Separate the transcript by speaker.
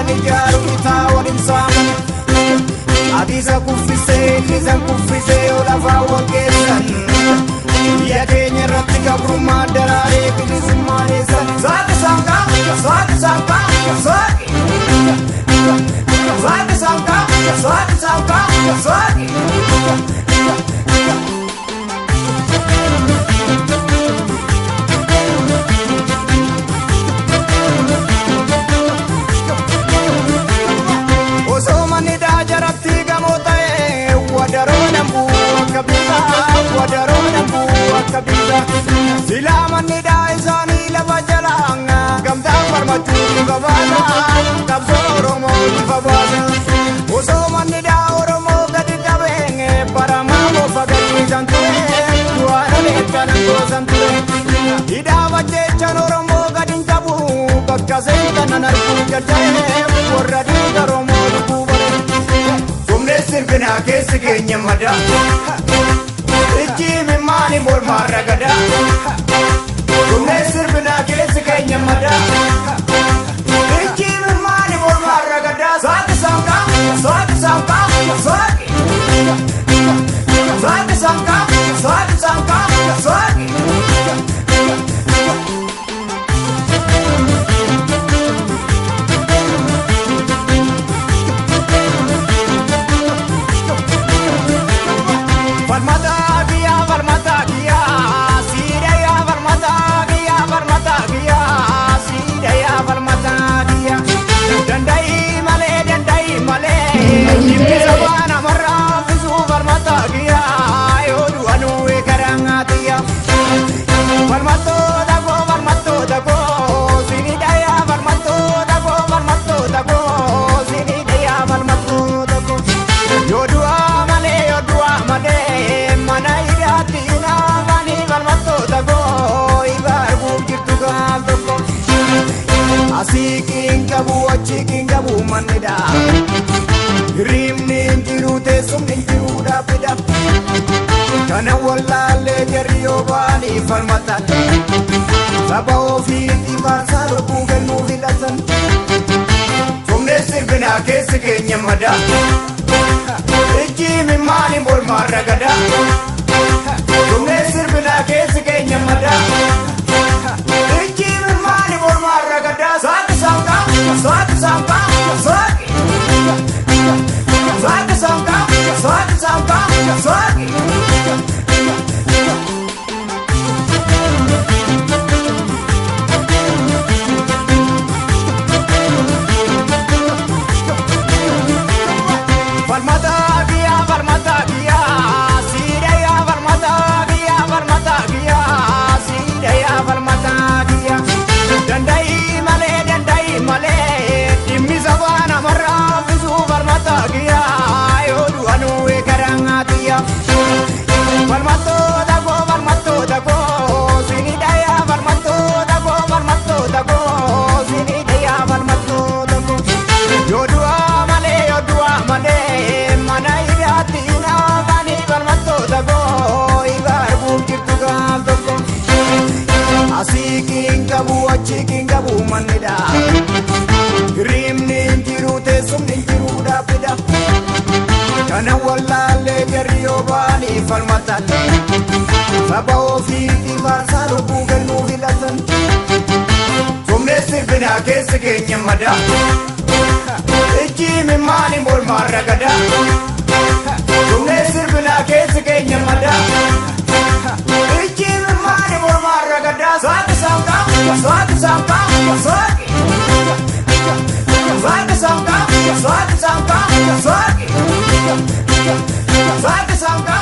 Speaker 1: wani jaru kita wani saman Adisa kuffise nisa kuffise ola fa wakesan Ya kenya ratika bruma darare bilisumane san Saki sanka saki sanka saki Saki sanka saki sanka saki Silaman ni dai zani lava jalanga gamda farmatu gavana kabso romo gavana oso man ni da romo gadi kabenge parama mo bagati jantule duara le kanango jantule ida vaje chano romo gadi kabu bakkaze kananar ku jaje waradi romo kubare tumne sirgna kesi kenya mada Ijimi mani bol maragada Tumne sirbina kesi kenya mada Ijimi mani bol maragada Swati sanka, swati sanka, swati Swati sanka, swati sanka, swati Asiking kabu achiking kabu manida Rim ninjiru te sum ninjiru da pida Kana wala le jariyo bani farmatan Saba ofiti marsalo kugal nuvilatan Tumne sirbina kesi kenya mada Ijimi mani bol maragada Tumne sirbina kesi kenya mada Ijimi mani bol maragada Swati sanka, swati sanka, swati Swati sanka, swati sanka, swati Asiking kabu achiking kabu manida Rim ninjiru te sum ninjiru da pida Kana wala le jariyo bani farmatan Saba ofiti marsalo kugal nuvilatan Tumne sirbina kesi kenya mada Ijimi mani bol maragada Tumne sirbina kesi kenya mada Ijimi mani bol maragada Swati sanka, swati sanka, swati Swati sanka, swati sanka, swati Swati sanka